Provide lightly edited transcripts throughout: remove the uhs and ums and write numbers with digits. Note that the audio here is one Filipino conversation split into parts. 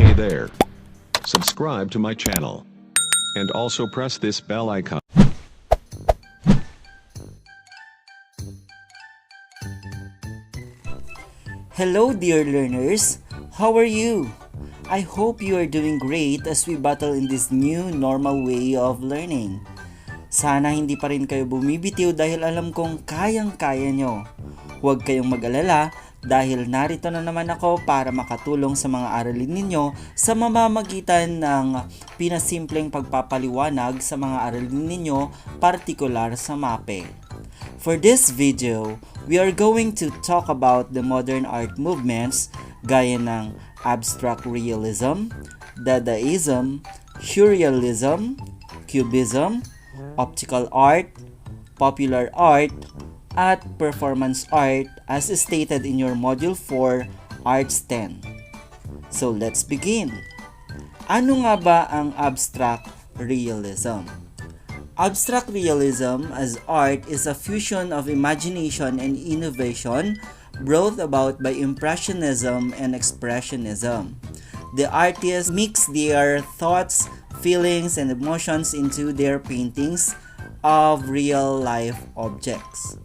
Hey there. Subscribe to my channel. And also press this bell icon. Hello dear learners, how are you? I hope you are doing great as we battle in this new normal way of learning. Sana hindi pa rin kayo bumibitiw dahil alam kong kayang-kaya nyo. Huwag kayong mag-alala dahil narito na naman ako para makatulong sa mga aralin ninyo sa mamamagitan ng pinasimpleng pagpapaliwanag sa mga aralin ninyo partikular sa MAPEH. For this video, we are going to talk about the modern art movements gaya ng abstract realism, DADAISM, surrealism, CUBISM, optical art, popular art, at performance art as stated in your Module 4, Arts 10. So let's begin. Ano nga ba ang abstract realism? Abstract realism as art is a fusion of imagination and innovation brought about by Impressionism and Expressionism. The artists mix their thoughts, feelings, and emotions into their paintings of real-life objects.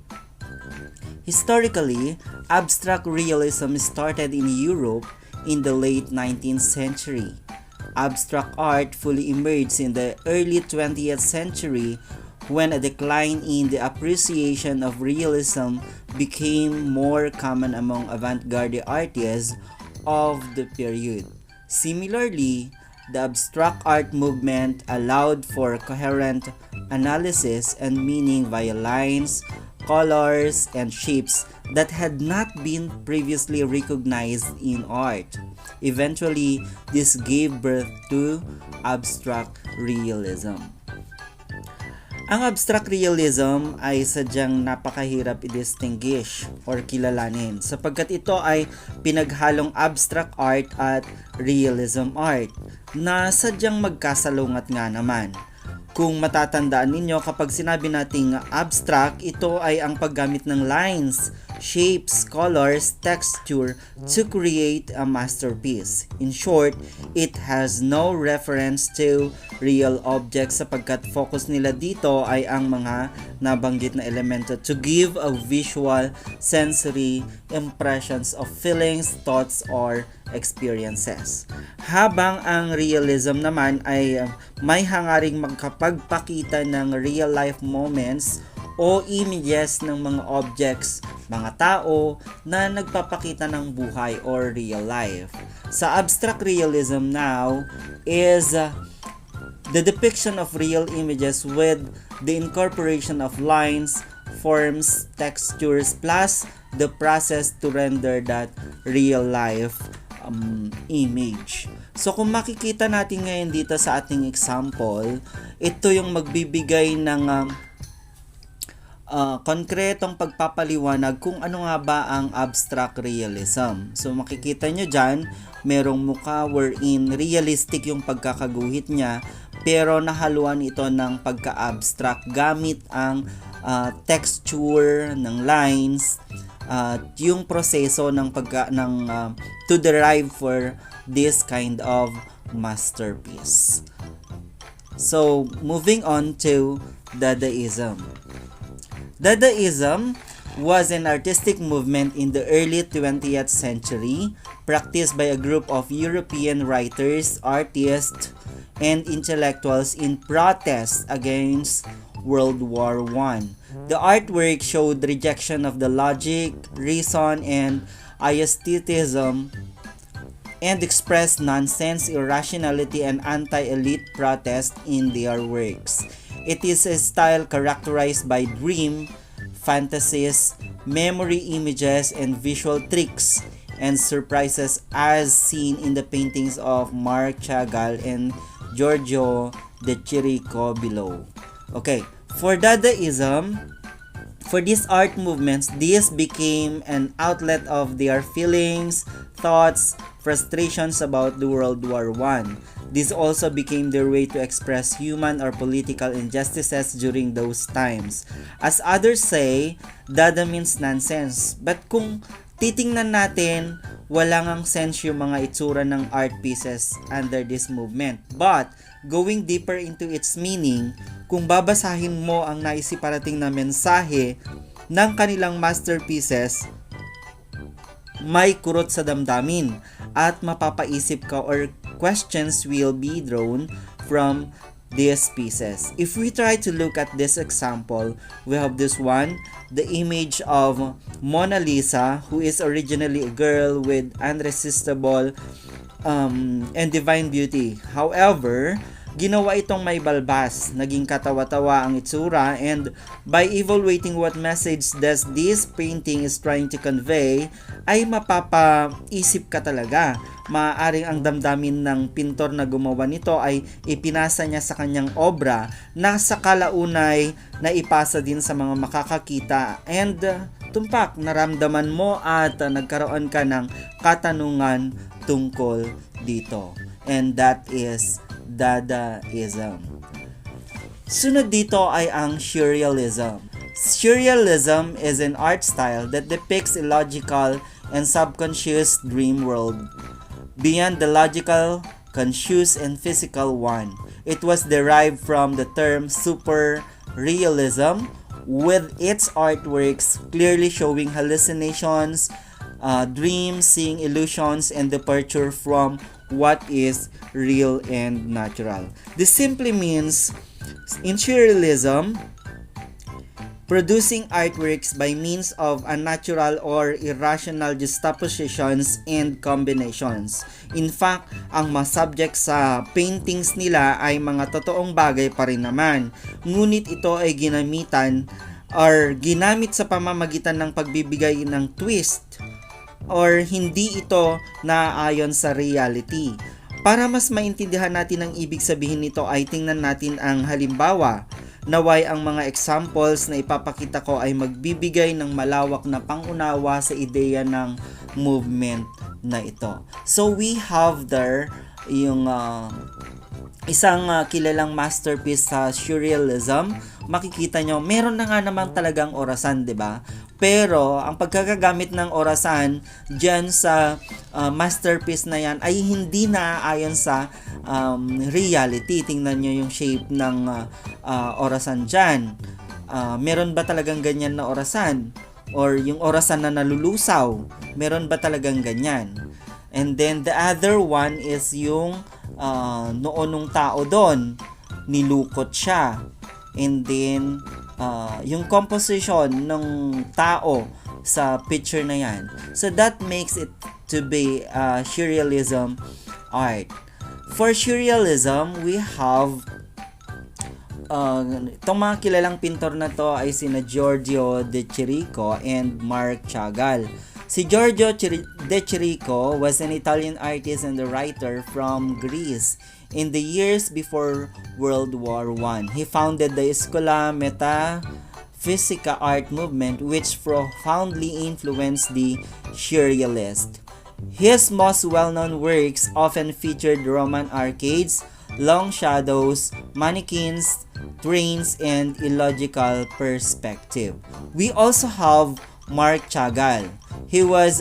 Historically, abstract realism started in Europe in the late 19th century. Abstract art fully emerged in the early 20th century when a decline in the appreciation of realism became more common among avant-garde artists of the period. Similarly, the abstract art movement allowed for coherent analysis and meaning via lines, colors, and shapes that had not been previously recognized in art. Eventually, this gave birth to abstract realism. Ang abstract realism ay sadyang napakahirap i-distinguish or kilalanin sapagkat ito ay pinaghalong abstract art at realism art na sadyang magkasalungat nga naman. Kung matatandaan ninyo, kapag sinabi nating abstract, ito ay ang paggamit ng lines, shapes, colors, texture to create a masterpiece. In short, it has no reference to real objects sapagkat focus nila dito ay ang mga nabanggit na elemento to give a visual, sensory impressions of feelings, thoughts, or experiences. Habang ang realism naman ay may hangaring magkapagpakita ng real life moments o images ng mga objects, mga tao na nagpapakita ng buhay or real life. Sa abstract realism now is the depiction of real images with the incorporation of lines, forms, textures, plus the process to render that real life image. So kung makikita natin ngayon dito sa ating example, ito yung magbibigay ng konkretong pagpapaliwanag kung ano nga ba ang abstract realism. So makikita nyo dyan, merong mukha wherein realistic yung pagkakaguhit niya pero nahaluan ito ng pagka-abstract gamit ang texture ng lines, yung proseso ng to derive for this kind of masterpiece. So moving on to Dadaism. Dadaism was an artistic movement in the early 20th century practiced by a group of European writers, artists, and intellectuals in protest against World War I. The artwork showed rejection of the logic, reason, and aestheticism and expressed nonsense, irrationality, and anti-elite protest in their works. It is a style characterized by dream, fantasies, memory images, and visual tricks and surprises as seen in the paintings of Marc Chagall and Giorgio de Chirico below. Okay, for Dadaism, for these art movements, this became an outlet of their feelings, thoughts, frustrations about the World War I. This also became their way to express human or political injustices during those times. As others say, Dada means nonsense. But kung titingnan natin, wala ngang sense yung mga itsura ng art pieces under this movement. But, going deeper into its meaning, kung babasahin mo ang naisiparating na mensahe ng kanilang masterpieces, may kurot sa damdamin at mapapaisip ka or questions will be drawn from these pieces. If we try to look at this example, we have this one, the image of Mona Lisa, who is originally a girl with irresistible and divine beauty. However, ginawa itong may balbas, naging katawa-tawa ang itsura, and by evaluating what message does this painting is trying to convey, ay mapapaisip ka talaga. Maaaring ang damdamin ng pintor na gumawa nito ay ipinasa niya sa kanyang obra na sa kalaunay na ipasa din sa mga makakakita, and tumpak, naramdaman mo at nagkaroon ka ng katanungan tungkol dito. And that is Dadaism. Sunod dito ay ang Surrealism. Surrealism is an art style that depicts a logical and subconscious dream world beyond the logical, conscious, and physical one. It was derived from the term super-realism, with its artworks clearly showing hallucinations, dreams, seeing illusions, and departure from what is real and natural. This simply means, in surrealism, producing artworks by means of unnatural or irrational juxtapositions and combinations. In fact, ang mga subject sa paintings nila ay mga totoong bagay pa rin naman. Ngunit ito ay ginamit sa pamamagitan ng pagbibigay ng twist, or hindi ito naaayon sa reality. Para mas maintindihan natin ang ibig sabihin nito ay tingnan natin ang halimbawa. Naway ang mga examples na ipapakita ko ay magbibigay ng malawak na pangunawa sa ideya ng movement na ito. So we have there yung isang kilalang masterpiece sa surrealism. Makikita nyo, meron na nga naman talagang orasan, 'di ba? Pero ang pagkakagamit ng orasan diyan sa masterpiece na yan ay hindi naaayon sa reality. Tingnan nyo yung shape ng orasan diyan. Meron ba talagang ganyan na orasan? Or yung orasan na nalulusaw, meron ba talagang ganyan? And then the other one is yung noon ng tao doon, nilukot siya. And then yung composition ng tao sa picture na yan. So that makes it to be surrealism art. For surrealism, we have itong mga kilalang pintor na to ay sina Giorgio de Chirico and Marc Chagall. Si Giorgio de Chirico was an Italian artist and a writer from Greece in the years before World War I. He founded the Schola Metaphysica art movement, which profoundly influenced the Surrealists. His most well-known works often featured Roman arcades, long shadows, mannequins, trains, and illogical perspective. We also have Marc Chagall. He was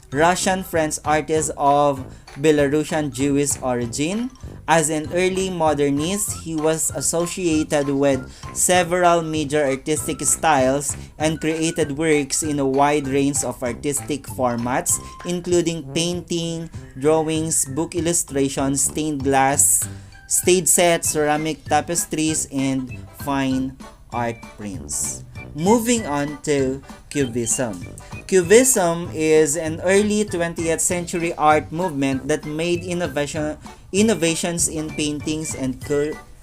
Russian-French artist of Belarusian Jewish origin. As an early modernist, he was associated with several major artistic styles and created works in a wide range of artistic formats, including painting, drawings, book illustrations, stained glass, stage sets, ceramic tapestries, and fine art prints. Moving on to Cubism. Cubism is an early 20th century art movement that made innovations in paintings and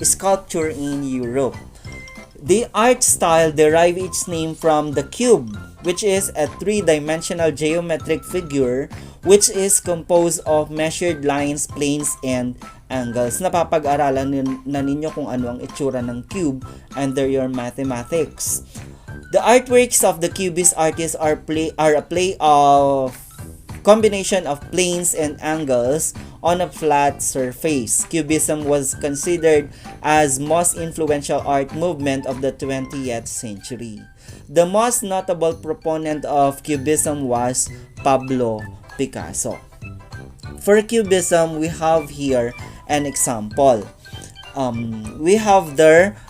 sculpture in Europe. The art style derived its name from the cube, which is a three-dimensional geometric figure which is composed of measured lines, planes, and angles. Napapag-aralan na ninyo kung ano ang itsura ng cube under your mathematics. The artworks of the Cubist artists are a play of combination of planes and angles on a flat surface. Cubism was considered as most influential art movement of the 20th century. The most notable proponent of Cubism was Pablo Picasso. For Cubism, we have here an example. We have there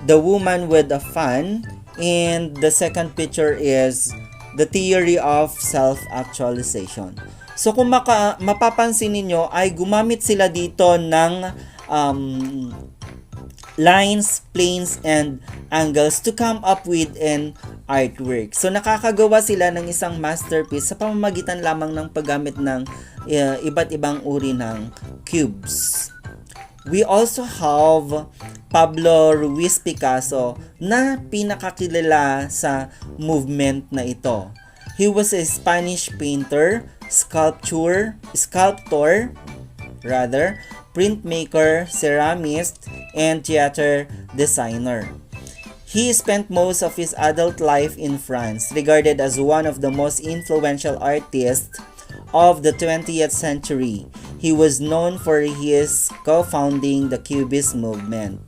the woman with a fan, and the second picture is the theory of self-actualization. So kung mapapansin ninyo ay gumamit sila dito ng lines, planes, and angles to come up with an artwork. So nakakagawa sila ng isang masterpiece sa pamamagitan lamang ng paggamit ng iba't ibang uri ng cubes. We also have Pablo Ruiz Picasso na pinakakilala sa movement na ito. He was a Spanish painter, sculptor, printmaker, ceramist, and theater designer. He spent most of his adult life in France, regarded as one of the most influential artists of the 20th century. He was known for his co-founding the Cubist movement,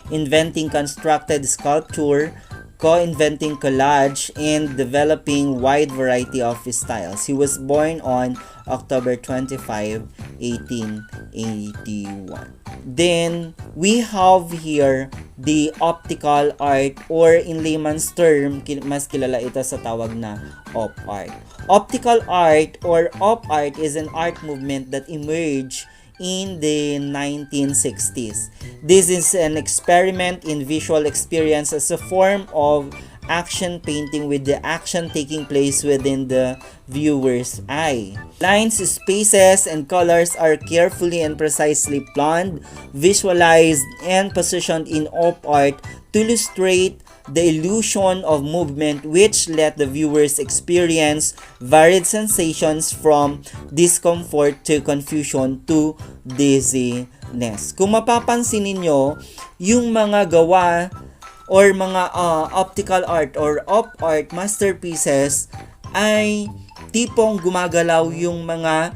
inventing constructed sculpture, co-inventing collage, and developing wide variety of styles. He was born on October 25, 1881. Then, we have here the optical art, or in layman's term, mas kilala ito sa tawag na op art. Optical art or op art is an art movement that emerged in the 1960s. This is an experiment in visual experience as a form of action painting, with the action taking place within the viewer's eye. Lines, spaces, and colors are carefully and precisely planned, visualized, and positioned in op art to illustrate the illusion of movement, which let the viewers experience varied sensations from discomfort to confusion to dizziness. Kung mapapansin ninyo, yung mga gawa or mga optical art or op art masterpieces ay tipong gumagalaw yung mga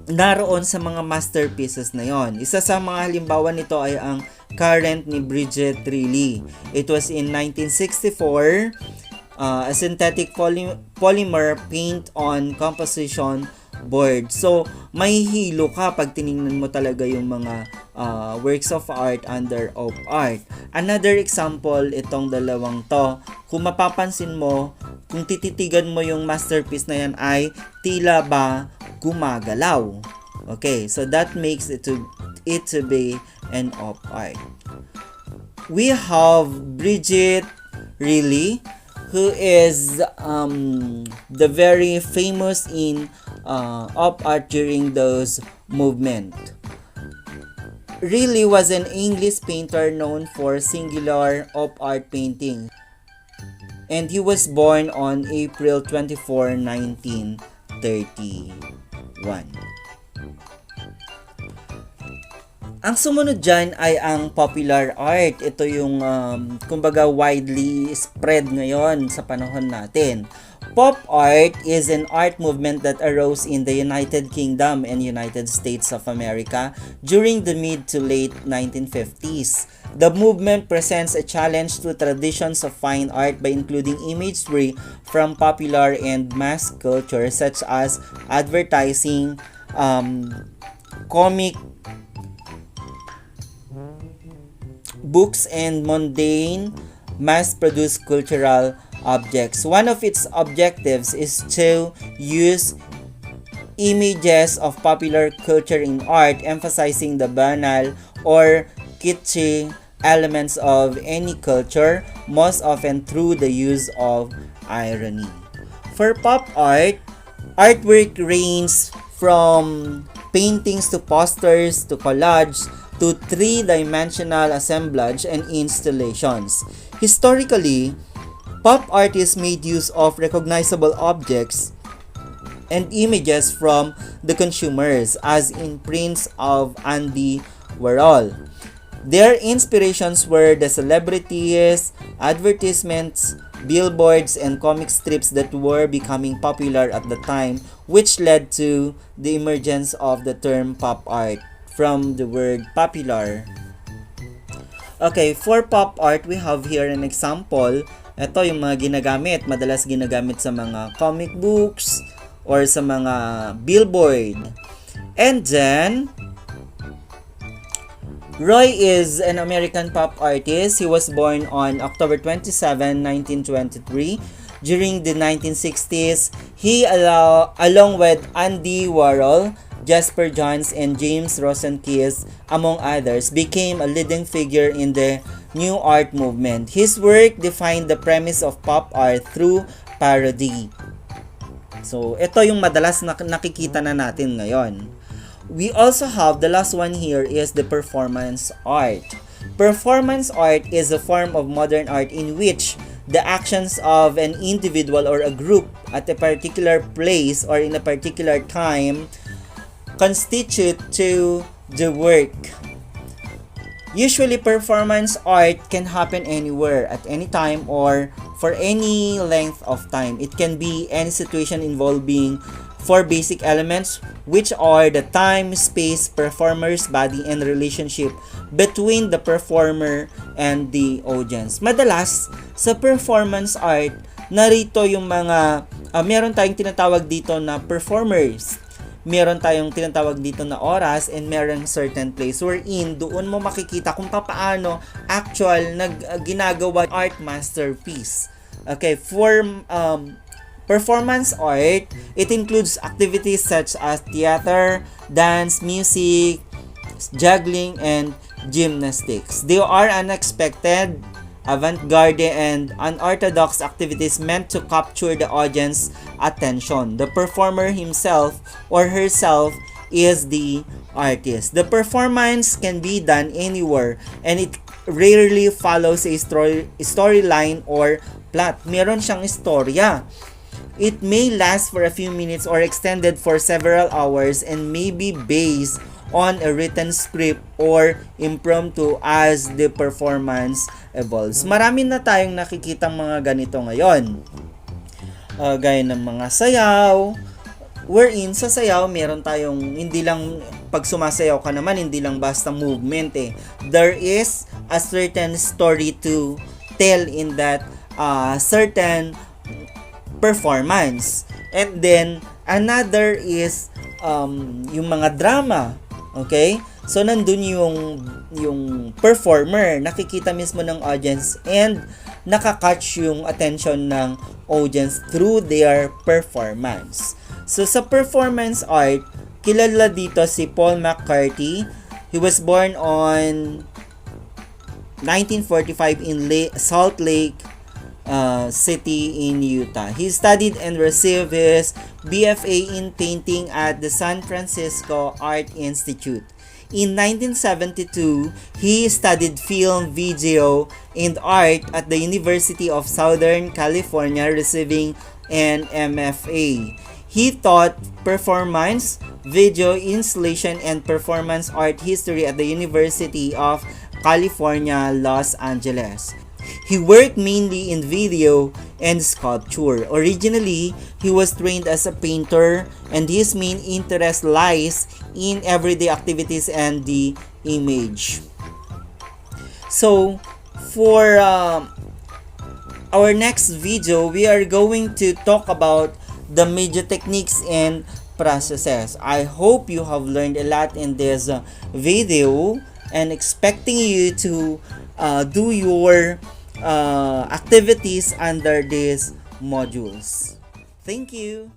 naroon sa mga masterpieces na yon. Isa sa mga halimbawa nito ay ang current ni Bridget Riley. It was in 1964, a synthetic polymer paint on composition board. So, may hilo ka pag tiningnan mo talaga yung mga works of art under op art. Another example, itong dalawang to. Kung mapapansin mo, kung tititigan mo yung masterpiece na yan ay tila ba gumagalaw. Okay, so that makes it to be an op art. We have Bridget Riley, who is the very famous in op art during those movement. Riley was an English painter known for singular op art painting, and he was born on April 24, 1931. Ang sumunod dyan ay ang popular art. Ito yung kumbaga widely spread ngayon sa panahon natin. Pop art is an art movement that arose in the United Kingdom and United States of America during the mid to late 1950s. The movement presents a challenge to traditions of fine art by including imagery from popular and mass culture such as advertising, comic books, and mundane, mass-produced cultural objects. One of its objectives is to use images of popular culture in art, emphasizing the banal or kitschy elements of any culture, most often through the use of irony. For pop art, artwork ranges from paintings to posters to collage to three-dimensional assemblage and installations. Historically, pop artists made use of recognizable objects and images from the consumers, as in prints of Andy Warhol. Their inspirations were the celebrities, advertisements, billboards, and comic strips that were becoming popular at the time, which led to the emergence of the term pop art from the word popular. Okay, for pop art, we have here an example. Ito yung mga ginagamit, madalas ginagamit sa mga comic books or sa mga billboard. And then, Roy is an American pop artist. He was born on October 27, 1923. During the 1960s, he along with Andy Warhol, Jasper Johns, and James Rosenkees, among others, became a leading figure in the New Art movement. His work defined the premise of pop art through parody. So, ito yung madalas nakikita na natin ngayon. We also have, the last one here is the performance art. Performance art is a form of modern art in which the actions of an individual or a group at a particular place or in a particular time constitute to the work. Usually, performance art can happen anywhere, at any time, or for any length of time. It can be any situation involving four basic elements, which are the time, space, performer's body, and relationship between the performer and the audience. Madalas, sa performance art, narito yung mga, meron tayong tinatawag dito na performers. Meron tayong tinatawag dito na oras, and meron certain place wherein doon mo makikita kung paano actual ginagawa art masterpiece. Okay, for performance art, it includes activities such as theater, dance, music, juggling, and gymnastics. They are unexpected, avant-garde, and unorthodox activities meant to capture the audience attention. The performer himself or herself is the artist. The performance can be done anywhere, and it rarely follows a storyline or plot. Meron siyang istorya. It may last for a few minutes or extended for several hours, and may be based on a written script or impromptu as the performance evolves. Marami na tayong nakikitang mga ganito ngayon. Gaya ng mga sayaw, wherein sa sayaw, meron tayong hindi lang pag sumasayaw ka naman, hindi lang basta movement eh. There is a certain story to tell in that certain performance. And then, another is yung mga drama. Okay? So, nandun yung performer, nakikita mismo ng audience, and nakakatch yung attention ng audience through their performance. So, sa performance art, kilala dito si Paul McCarthy. He was born on 1945 in Salt Lake City in Utah. He studied and received his BFA in painting at the San Francisco Art Institute. In 1972, he studied film, video, and art at the University of Southern California, receiving an MFA. He taught performance, video, installation, and performance art history at the University of California, Los Angeles. He worked mainly in video and sculpture. Originally, he was trained as a painter, and his main interest lies in everyday activities and the image. So, for our next video, we are going to talk about the media techniques and processes. I hope you have learned a lot in this video, and expecting you to do your activities under these modules. Thank you.